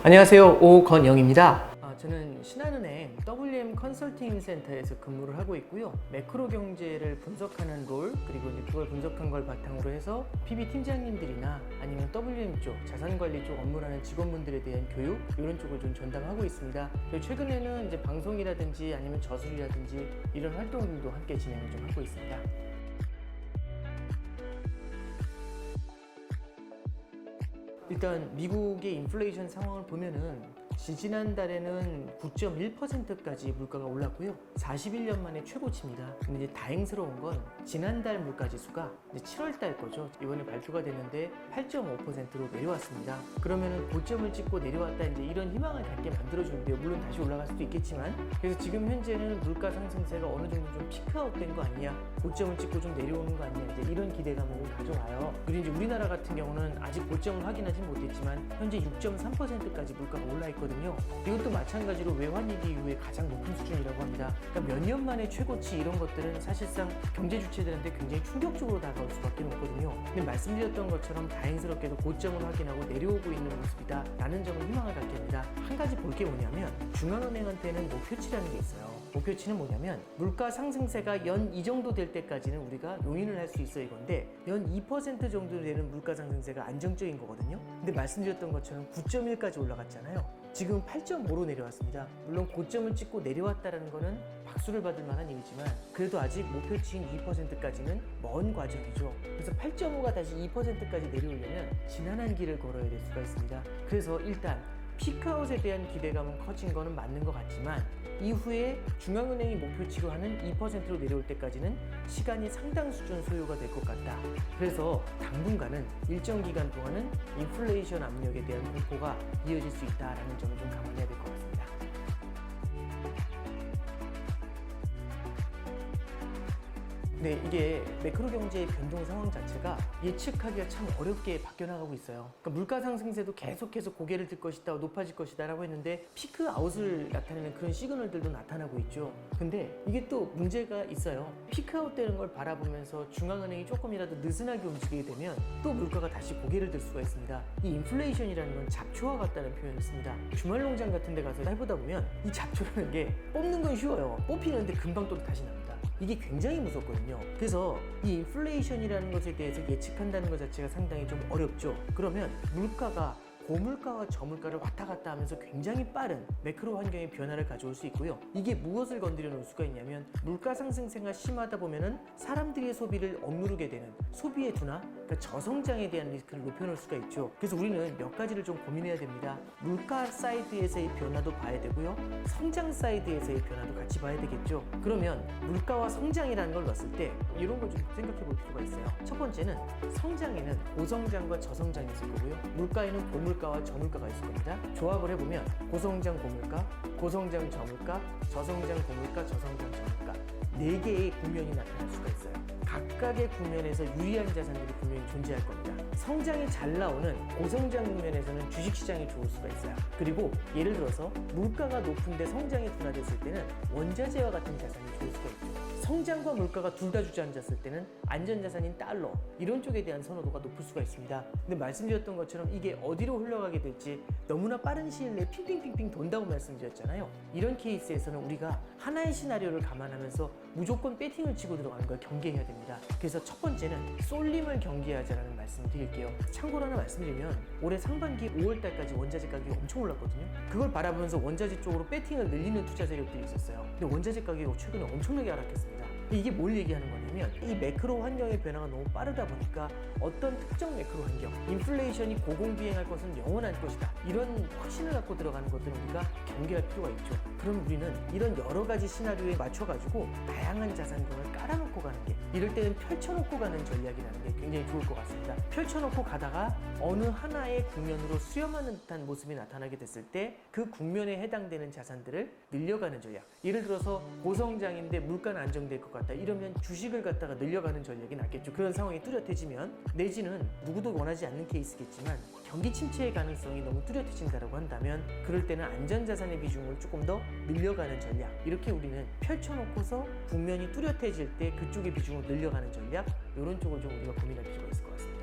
안녕하세요, 오건영입니다. 저는 신한은행 WM 컨설팅 센터에서 근무를 하고 있고요. 매크로 경제를 분석하는 롤, 그리고 이제 그걸 분석한 걸 바탕으로 해서 PB 팀장님들이나 아니면 WM 쪽, 자산관리 쪽 업무를 하는 직원분들에 대한 교육, 이런 쪽을 좀 전담하고 있습니다. 그리고 최근에는 이제 방송이라든지 아니면 저술이라든지 이런 활동들도 함께 진행을 좀 하고 있습니다. 일단 미국의 인플레이션 상황을 보면은 지난달에는 9.1%까지 물가가 올랐고요. 41년 만에 최고치입니다. 근데 이제 다행스러운 건 지난달 물가 지수가 이제 7월달 거죠. 이번에 발표가 됐는데 8.5%로 내려왔습니다. 그러면은 고점을 찍고 내려왔다, 이제 이런 희망을 갖게 만들어주는데요. 물론 다시 올라갈 수도 있겠지만, 그래서 지금 현재는 물가 상승세가 어느 정도 좀 피크아웃된 거 아니냐, 고점을 찍고 좀 내려오는 거 아니냐, 이제 이런 기대감을 가져와요. 그리고 이제 우리나라 같은 경우는 아직 고점을 확인하진 못했지만 현재 6.3%까지 물가가 올라 있거든요. 이것도 마찬가지로 외환위기 이후에 가장 높은 수준이라고 합니다. 그러니까 몇 년 만에 최고치, 이런 것들은 사실상 경제 주체들한테 굉장히 충격적으로 다가올 수밖에 없거든요. 근데 말씀드렸던 것처럼 다행스럽게도 고점을 확인하고 내려오고 있는 모습이다 라는 점을 희망을 갖게 됩니다. 한 가지 볼 게 뭐냐면, 중앙은행한테는 목표치라는 게 있어요. 목표치는 뭐냐면, 물가 상승세가 연 이 정도 될 때까지는 우리가 용인을 할 수 있어, 이건데 연 2% 정도 되는 물가 상승세가 안정적인 거거든요. 근데 말씀드렸던 것처럼 9.1까지 올라갔잖아요. 지금 8.5로 내려왔습니다. 물론 고점을 찍고 내려왔다는 거는 박수를 받을 만한 일이지만, 그래도 아직 목표치인 2%까지는 먼 과정이죠. 그래서 8.5가 다시 2%까지 내려오려면 지난한 길을 걸어야 될 수가 있습니다. 그래서 일단 피크아웃에 대한 기대감은 커진 거는 맞는 것 같지만, 이후에 중앙은행이 목표치로 하는 2%로 내려올 때까지는 시간이 상당 수준 소요가 될 것 같다. 그래서 당분간은 일정 기간 동안은 인플레이션 압력에 대한 공포가 이어질 수 있다는 점을 좀 감안해야 될 것 같습니다. 네, 이게 매크로 경제의 변동 상황 자체가 예측하기가 참 어렵게 바뀌어나가고 있어요. 그러니까 물가 상승세도 계속해서 고개를 들 것이다, 높아질 것이다 라고 했는데 피크 아웃을 나타내는 그런 시그널들도 나타나고 있죠. 근데 이게 또 문제가 있어요. 피크 아웃 되는 걸 바라보면서 중앙은행이 조금이라도 느슨하게 움직이게 되면 또 물가가 다시 고개를 들 수가 있습니다. 이 인플레이션이라는 건 잡초와 같다는 표현을 씁니다. 주말농장 같은 데 가서 해보다 보면 이 잡초라는 게 뽑는 건 쉬워요. 뽑히는데 금방 또 다시 납니다. 이게 굉장히 무섭거든요. 그래서 이 인플레이션이라는 것에 대해서 예측한다는 것 자체가 상당히 좀 어렵죠. 그러면 물가가 고물가와 저물가를 왔다 갔다 하면서 굉장히 빠른 매크로 환경의 변화를 가져올 수 있고요. 이게 무엇을 건드려 놓을 수가 있냐면, 물가 상승세가 심하다 보면은 사람들의 소비를 억누르게 되는 소비의 둔화, 그러니까 저성장에 대한 리스크를 높여놓을 수가 있죠. 그래서 우리는 몇 가지를 좀 고민해야 됩니다. 물가 사이드에서의 변화도 봐야 되고요, 성장 사이드에서의 변화도 같이 봐야 되겠죠. 그러면 물가와 성장이라는 걸 넣었을 때 이런 걸 좀 생각해 볼 필요가 있어요. 첫 번째는, 성장에는 고성장과 저성장이 있을 거고요, 물가에는 고물가와 저물가가 있을 겁니다. 조합을 해보면 고성장 고물가, 고성장 저물가, 저성장 고물가, 저성장 저물가, 4개의 국면이 나타날 수가 있어요. 각각의 국면에서 유리한 자산들이 분명히 존재할 겁니다. 성장이 잘 나오는 고성장 국면에서는 주식시장이 좋을 수가 있어요. 그리고 예를 들어서 물가가 높은데 성장이 둔화됐을 때는 원자재와 같은 자산이 좋을 수가 있죠. 성장과 물가가 둘 다 주저앉았을 때는 안전자산인 달러, 이런 쪽에 대한 선호도가 높을 수가 있습니다. 근데 말씀드렸던 것처럼 이게 어디로 흘러가게 될지 너무나 빠른 시일 내에 핑핑핑핑 돈다고 말씀드렸잖아요. 이런 케이스에서는 우리가 하나의 시나리오를 감안하면서 무조건 배팅을 치고 들어가는 걸 경계해야 됩니다. 그래서 첫 번째는 쏠림을 경계하자라는 말씀을 드릴게요. 참고로 하나 말씀드리면, 올해 상반기 5월달까지 원자재 가격이 엄청 올랐거든요. 그걸 바라보면서 원자재 쪽으로 배팅을 늘리는 투자 세력들이 있었어요. 근데 원자재 가격이 최근에 엄청나게 하락했습니다. 이게 뭘 얘기하는 거냐면, 이 매크로 환경의 변화가 너무 빠르다 보니까 어떤 특정 매크로 환경, 인플레이션이 고공비행할 것은 영원할 것이다, 이런 확신을 갖고 들어가는 것들은 우리가 경계할 필요가 있죠. 그럼 우리는 이런 여러 가지 시나리오에 맞춰가지고 다양한 자산군을 깔아놓고 가는 게, 이럴 때는 펼쳐놓고 가는 전략이라는 게 굉장히 좋을 것 같습니다. 펼쳐놓고 가다가 어느 하나의 국면으로 수렴하는 듯한 모습이 나타나게 됐을 때 그 국면에 해당되는 자산들을 늘려가는 전략. 예를 들어서 고성장인데 물가는 안정될 것 같다, 이러면 주식을 갖다가 늘려가는 전략이 낫겠죠. 그런 상황이 뚜렷해지면, 내지는 누구도 원하지 않는 케이스겠지만 경기 침체의 가능성이 너무 뚜렷해진다고 한다면, 그럴 때는 안전자산의 비중을 조금 더 늘려가는 전략, 이렇게 우리는 펼쳐놓고서 국면이 뚜렷해질 때 그쪽의 비중을 늘려가는 전략, 이런 쪽을 좀 우리가 고민할 필요가 있을 것 같습니다.